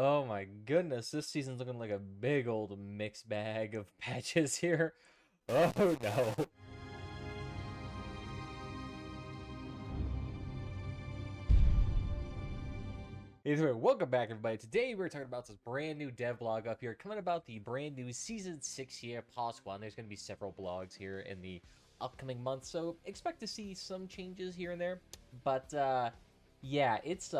Oh my goodness, this season's looking like a big old mixed bag of patches here. Oh no. Either way, welcome back everybody. Today we're talking about this brand new dev blog up here, coming about the brand new Season 6 here, Pause 1. There's going to be several blogs here in the upcoming months, so expect to see some changes here and there. But, yeah, it's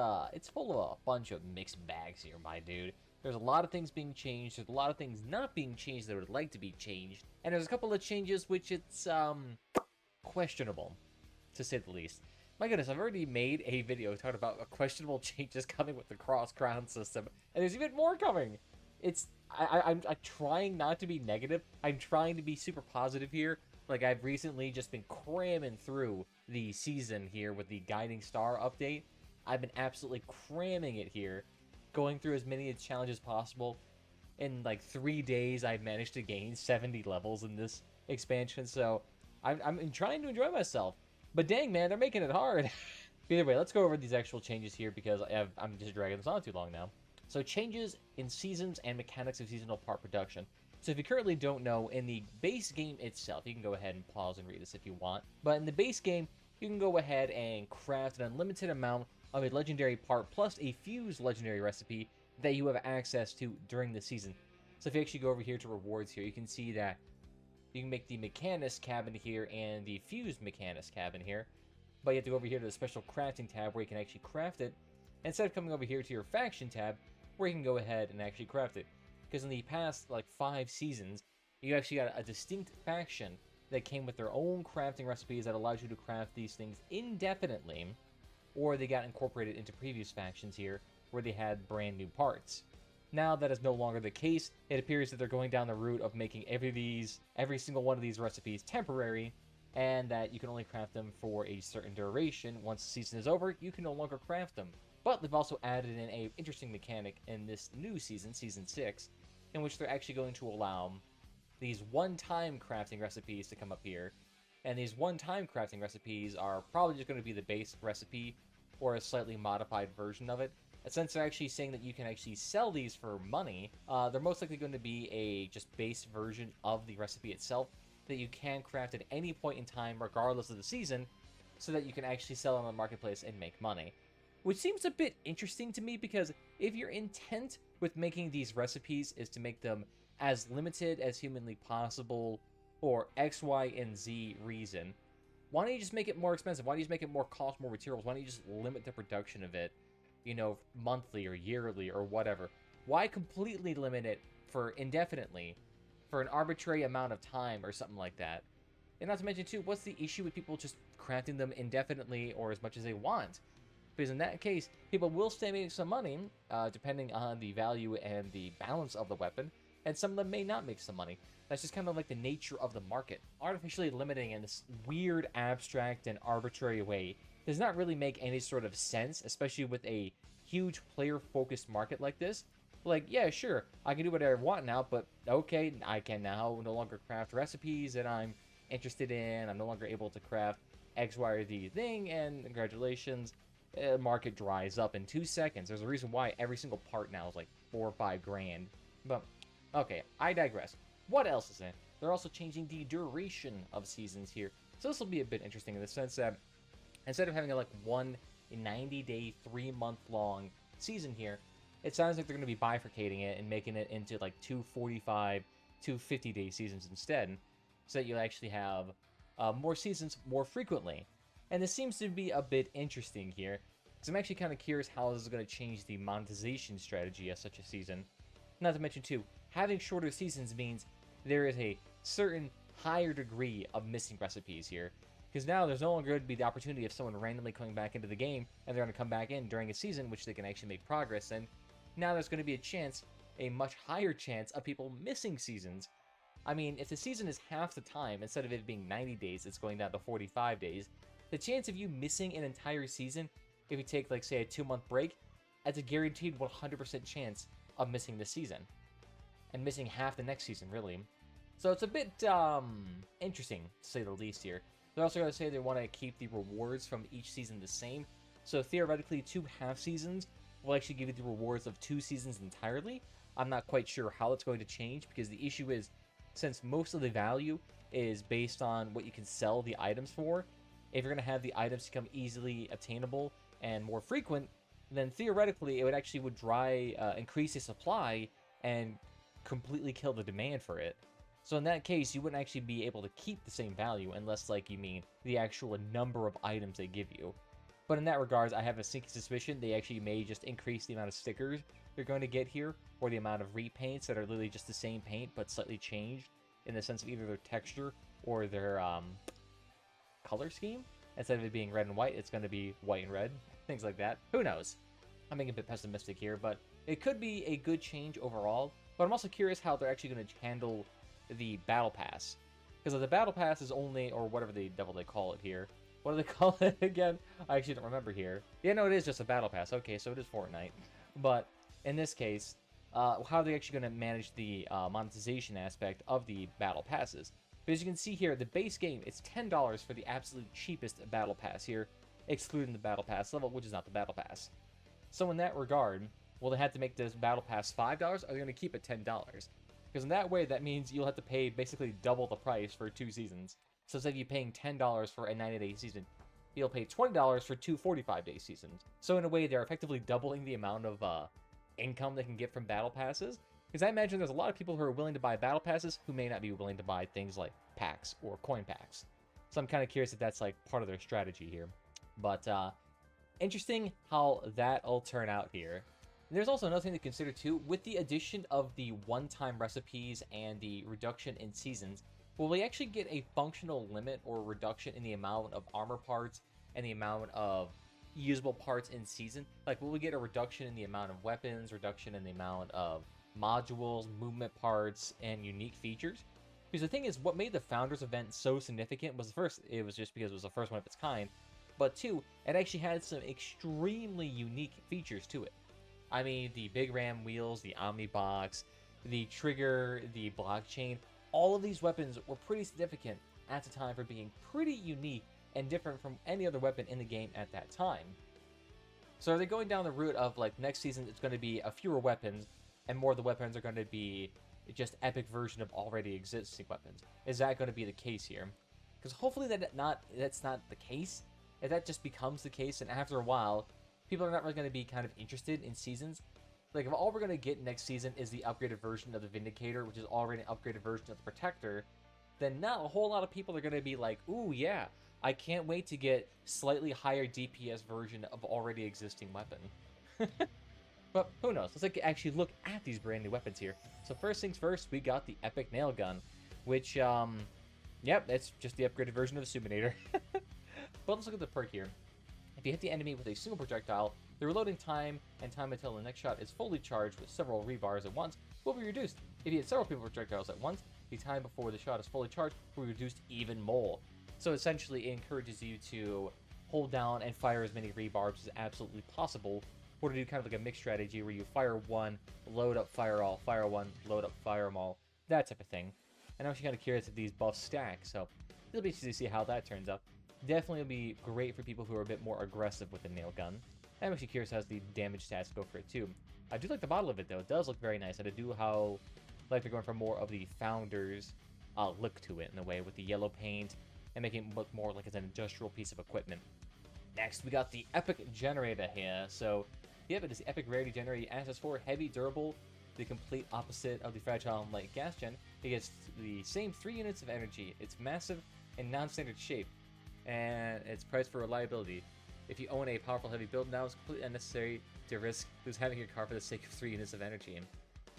full of a bunch of mixed bags here, my dude. There's a lot of things being changed, there's a lot of things not being changed that would like to be changed, and there's a couple of changes which it's, questionable, to say the least. My goodness, I've already made a video talking about questionable changes coming with the cross-crown system, and there's even more coming! I'm trying not to be negative, I'm trying to be super positive here. Like, I've recently just been cramming through the season here with the Guiding Star update. I've been absolutely cramming it here, going through as many challenges as possible. In like 3 days, I've managed to gain 70 levels in this expansion, so I'm trying to enjoy myself. But dang, man, they're making it hard. Either way, let's go over these actual changes here because I'm just dragging this on too long now. So changes in seasons and mechanics of seasonal part production. So if you currently don't know, in the base game itself, you can go ahead and pause and read this if you want. But in the base game, you can go ahead and craft an unlimited amount of a legendary part plus a fused legendary recipe that you have access to during the season. So if you actually go over here to rewards here, you can see that you can make the Mechanist cabin here and the Fused Mechanist cabin here. But you have to go over here to the special crafting tab where you can actually craft it, instead of coming over here to your faction tab where you can go ahead and actually craft it. Because in the past, like 5 seasons, you actually got a distinct faction that came with their own crafting recipes that allows you to craft these things indefinitely, or they got incorporated into previous factions here where they had brand new parts. Now that is no longer the case. It appears that they're going down the route of making every single one of these recipes temporary, and that you can only craft them for a certain duration. Once the season is over, you can no longer craft them. But they've also added in a interesting mechanic in this new season, Season 6, in which they're actually going to allow these one-time crafting recipes to come up here. And these one-time crafting recipes are probably just going to be the base recipe, or a slightly modified version of it. And since they're actually saying that you can actually sell these for money, they're most likely going to be a just base version of the recipe itself that you can craft at any point in time, regardless of the season, so that you can actually sell on the marketplace and make money. Which seems a bit interesting to me, because if your intent with making these recipes is to make them as limited as humanly possible, or X, Y, and Z reason, why don't you just make it more expensive? Why don't you just make it more cost, more materials? Why don't you just limit the production of it, you know, monthly or yearly or whatever? Why completely limit it for indefinitely, for an arbitrary amount of time or something like that? And not to mention, too, what's the issue with people just crafting them indefinitely or as much as they want? Because in that case, people will stay making some money, depending on the value and the balance of the weapon, and some of them may not make some money. That's just kind of like the nature of the market. Artificially limiting in this weird, abstract, and arbitrary way does not really make any sort of sense, especially with a huge player-focused market like this. Like, yeah, sure, I can do whatever I want now, but okay, I can now no longer craft recipes that I'm interested in. I'm no longer able to craft X, Y, or Z thing, and congratulations, market dries up in 2 seconds. There's a reason why every single part now is like 4 or 5 grand. But, okay, I digress. What else is in? They're also changing the duration of seasons here. So this will be a bit interesting in the sense that instead of having like one 90-day, 3-month-long season here, it sounds like they're going to be bifurcating it and making it into like 245, 250-day seasons instead, so that you'll actually have more seasons more frequently. And this seems to be a bit interesting here, because I'm actually kind of curious how this is going to change the monetization strategy of such a season. Not to mention, too, having shorter seasons means there is a certain higher degree of missing recipes here. Because now there's no longer going to be the opportunity of someone randomly coming back into the game, and they're going to come back in during a season, which they can actually make progress in. Now there's going to be a chance, a much higher chance, of people missing seasons. I mean, if the season is half the time, instead of it being 90 days, it's going down to 45 days. The chance of you missing an entire season, if you take, like, say, a 2-month break, that's a guaranteed 100% chance of missing this season. And missing half the next season, really. So it's a bit, interesting, to say the least here. They're also going to say they want to keep the rewards from each season the same. So theoretically, 2 half seasons will actually give you the rewards of 2 seasons entirely. I'm not quite sure how it's going to change, because the issue is, since most of the value is based on what you can sell the items for, if you're going to have the items become easily obtainable and more frequent, then theoretically it would actually increase the supply and completely kill the demand for it. So in that case, you wouldn't actually be able to keep the same value unless, like, you mean the actual number of items they give you. But in that regards, I have a sneaky suspicion they actually may just increase the amount of stickers you're going to get here, or the amount of repaints that are literally just the same paint but slightly changed in the sense of either their texture or their color scheme. Instead of it being red and white, it's going to be white and red, things like that. Who knows? I'm being a bit pessimistic here, but it could be a good change overall. But I'm also curious how they're actually going to handle the Battle Pass. Because the Battle Pass is only, or whatever the devil they call it here. What do they call it again? I actually don't remember here. Yeah, no, it is just a Battle Pass. Okay, so it is Fortnite. But in this case, how are they actually going to manage the monetization aspect of the Battle Passes? Because you can see here, the base game, it's $10 for the absolute cheapest Battle Pass here, excluding the Battle Pass level, which is not the Battle Pass. So in that regard, will they have to make this Battle Pass $5, or are they going to keep it $10? Because in that way, that means you'll have to pay basically double the price for 2 seasons. So instead of you paying $10 for a 90-day season, you'll pay $20 for 2 45-day seasons. So in a way, they're effectively doubling the amount of income they can get from Battle Passes. Because I imagine there's a lot of people who are willing to buy Battle Passes who may not be willing to buy things like packs or coin packs. So I'm kind of curious if that's like part of their strategy here. But interesting how that'll turn out here. And there's also another thing to consider too, with the addition of the one-time recipes and the reduction in seasons, will we actually get a functional limit or reduction in the amount of armor parts and the amount of usable parts in season? Like, will we get a reduction in the amount of weapons, reduction in the amount of modules, movement parts, and unique features? Because the thing is, what made the Founders event so significant was, first, it was just because it was the first one of its kind, but two, it actually had some extremely unique features to it. I mean, the Big Ram wheels, the Omni Box, the trigger, the blockchain, all of these weapons were pretty significant at the time for being pretty unique and different from any other weapon in the game at that time. So are they going down the route of, like, next season it's going to be a fewer weapons, and more of the weapons are going to be just epic version of already existing weapons? Is that going to be the case here? Because hopefully that's not the case. If that just becomes the case, and after a while, people are not really going to be kind of interested in seasons. Like, if all we're going to get next season is the upgraded version of the Vindicator, which is already an upgraded version of the Protector, then not a whole lot of people are going to be like, ooh, yeah, I can't wait to get slightly higher DPS version of already existing weapon. But who knows? Let's actually look at these brand new weapons here. So first things first, we got the Epic Nail Gun, which, yep, it's just the upgraded version of the Suminator. But let's look at the perk here. If you hit the enemy with a single projectile, the reloading time and time until the next shot is fully charged with several rebars at once will be reduced. If you hit several people projectiles at once, the time before the shot is fully charged will be reduced even more. So essentially, it encourages you to hold down and fire as many rebarbs as absolutely possible, or to do kind of like a mixed strategy where you fire one, load up, fire all, fire one, load up, fire them all, that type of thing. And I'm actually kind of curious if these buffs stack, so it'll be interesting to see how that turns out. Definitely will be great for people who are a bit more aggressive with the nail gun. I'm actually curious how the damage stats go for it too. I do like the model of it though. It does look very nice. I do how like they're going for more of the Founders look to it in a way, with the yellow paint and making it look more like it's an industrial piece of equipment. Next, we got the Epic Generator here. So the Epic is the Epic Rarity Generator. Access 4, heavy, durable, the complete opposite of the Fragile and Light Gas Gen. It gets the same 3 units of energy. It's massive and non-standard shape, and it's priced for reliability. If you own a powerful heavy build now, it's completely unnecessary to risk losing having your car for the sake of 3 units of energy.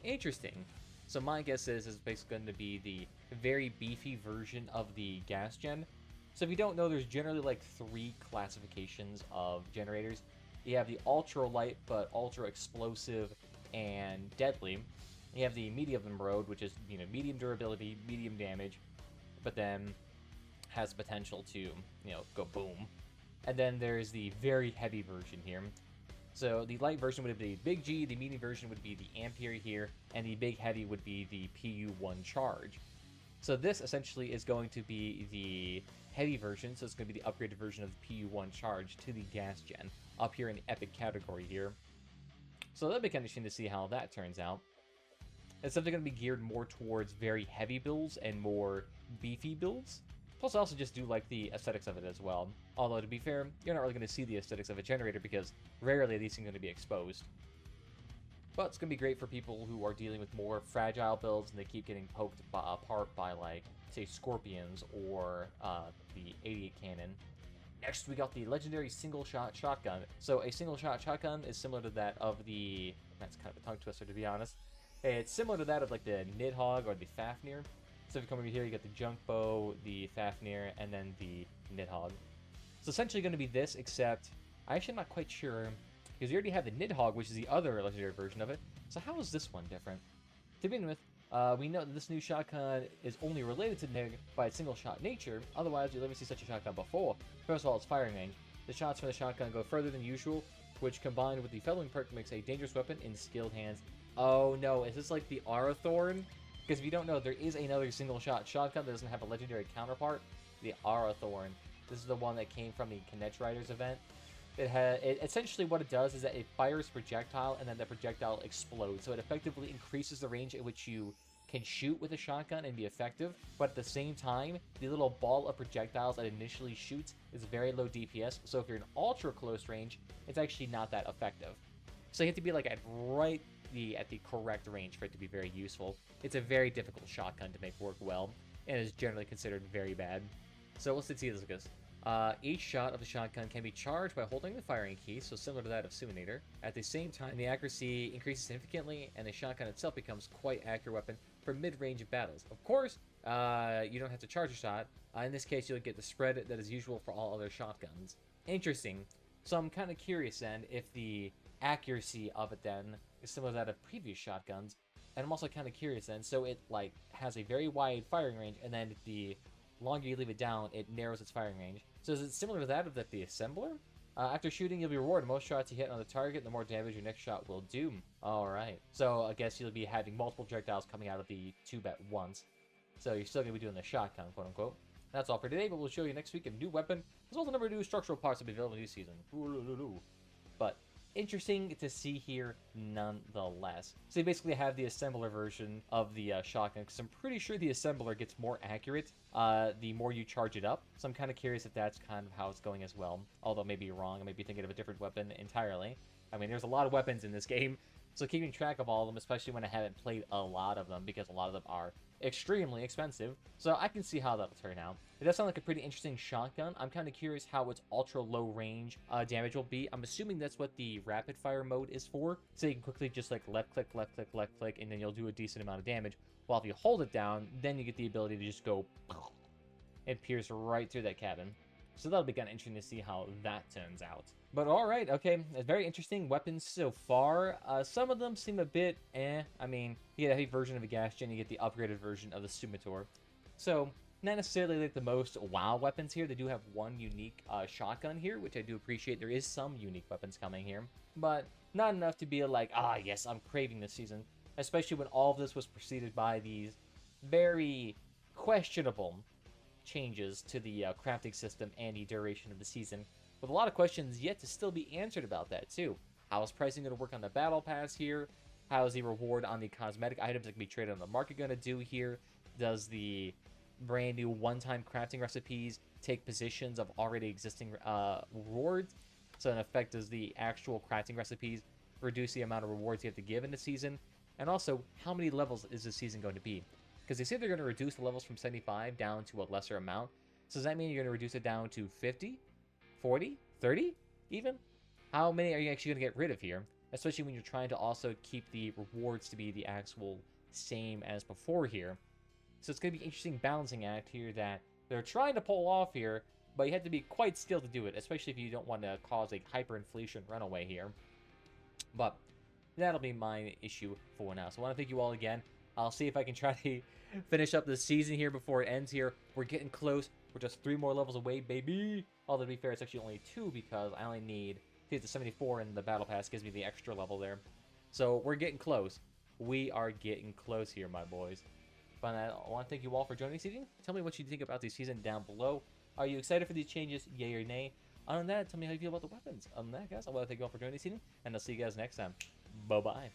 Interesting. So my guess is it's basically going to be the very beefy version of the gas gen. So if you don't know, there's generally like 3 classifications of generators. You have the ultra light but ultra explosive and deadly. You have the medium mode, which is, you know, medium durability, medium damage, but then has potential to, you know, go boom. And then there's the very heavy version here. So the light version would be the Big G, the medium version would be the Ampere here, and the big heavy would be the PU1 charge. So this essentially is going to be the heavy version, so it's going to be the upgraded version of the PU1 charge to the gas gen, up here in the epic category here. So that'll be kind of interesting to see how that turns out. It's definitely going to be geared more towards very heavy builds and more beefy builds. Plus, I also just do like the aesthetics of it as well. Although, to be fair, you're not really going to see the aesthetics of a generator because rarely are these things going to be exposed. But it's going to be great for people who are dealing with more fragile builds and they keep getting poked apart by, like, say, scorpions or the 88 cannon. Next, we got the legendary single-shot shotgun. So a single-shot shotgun is similar to that of the... That's kind of a tongue twister, to be honest. It's similar to that of, like, the Nidhogg or the Fafnir. So if you come over here, you got the Junk Bow, the Fafnir, and then the Nidhogg. It's essentially going to be this, except I'm actually not quite sure, because you already have the Nidhogg, which is the other legendary version of it. So how is this one different? To begin with, we know that this new shotgun is only related to Nig by its single-shot nature. Otherwise, you'll never see such a shotgun before. First of all, its firing range. The shots from the shotgun go further than usual, which combined with the Feathering perk makes a dangerous weapon in skilled hands. Oh no, is this like the Arathorn? Because if you don't know, there is another single-shot shotgun that doesn't have a legendary counterpart, the Arathorn. This is the one that came from the Kinect Riders event. Essentially what it does is that it fires a projectile and then the projectile explodes. So it effectively increases the range at which you can shoot with a shotgun and be effective. But at the same time, the little ball of projectiles that initially shoots is very low DPS. So if you're in ultra close range, it's actually not that effective. So you have to be like at the correct range for it to be very useful. It's a very difficult shotgun to make work well, and is generally considered very bad. So let's see this goes. Each shot of the shotgun can be charged by holding the firing key, so similar to that of Suminator. At the same time, the accuracy increases significantly, and the shotgun itself becomes quite accurate weapon for mid-range battles. Of course, you don't have to charge a shot. In this case, you'll get the spread that is usual for all other shotguns. Interesting. So I'm kind of curious then if the accuracy of it then is similar to that of previous shotguns. And I'm also kind of curious then, so it like has a very wide firing range, and then the longer you leave it down, it narrows its firing range. So is it similar to that of the Assembler? After shooting, you'll be rewarded. The most shots you hit on the target, the more damage your next shot will do. Alright. So I guess you'll be having multiple projectiles coming out of the tube at once. So you're still going to be doing the shotgun, quote unquote. That's all for today, but we'll show you next week a new weapon, as well as a number of new structural parts that will be available in the new season. But interesting to see here nonetheless. So you basically have the assembler version of the shotgun, because I'm pretty sure the assembler gets more accurate the more you charge it up. So I'm kind of curious if that's kind of how it's going as well. Although maybe you're wrong, I may be thinking of a different weapon entirely. I mean, there's a lot of weapons in this game, so keeping track of all of them, especially when I haven't played a lot of them, because a lot of them are extremely expensive. So I can see how that'll turn out. It does sound like a pretty interesting shotgun. I'm kind of curious how its ultra low range damage will be. I'm assuming that's what the rapid fire mode is for. So you can quickly just like left click, and then you'll do a decent amount of damage. While if you hold it down, then you get the ability to just go and pierce right through that cabin. So that'll be kind of interesting to see how that turns out. But alright, okay, very interesting weapons so far. Some of them seem a bit eh. I mean, you get a heavy version of a gas gen, you get the upgraded version of the Sumator. So, not necessarily like the most wow weapons here. They do have one unique shotgun here, which I do appreciate. There is some unique weapons coming here, but not enough to be like, ah, yes, I'm craving this season. Especially when all of this was preceded by these very questionable changes to the crafting system and the duration of the season, with a lot of questions yet to still be answered about that too. How is pricing going to work on the battle pass here? How is the reward on the cosmetic items that can be traded on the market going to do here? Does the brand new one-time crafting recipes take positions of already existing rewards? So in effect, does the actual crafting recipes reduce the amount of rewards you have to give in the season? And also, how many levels is this season going to be? Because they say they're going to reduce the levels from 75 down to a lesser amount. So does that mean you're going to reduce it down to 50? 40? 30? Even? How many are you actually going to get rid of here? Especially when you're trying to also keep the rewards to be the actual same as before here. So it's going to be an interesting balancing act here that they're trying to pull off here, but you have to be quite skilled to do it, especially if you don't want to cause a hyperinflation runaway here. But that'll be my issue for now. So I want to thank you all again. I'll see if I can try to finish up the season here before it ends here. We're getting close. We're just 3 more levels away, baby. Although, to be fair, it's actually only 2 because I only need to get to 74 and the battle pass gives me the extra level there. So we're getting close. We are getting close here, my boys. But I want to thank you all for joining this evening. Tell me what you think about the season down below. Are you excited for these changes, yay or nay? Other than that, tell me how you feel about the weapons. Other than that, guys, I want to thank you all for joining this evening, and I'll see you guys next time. Bye bye.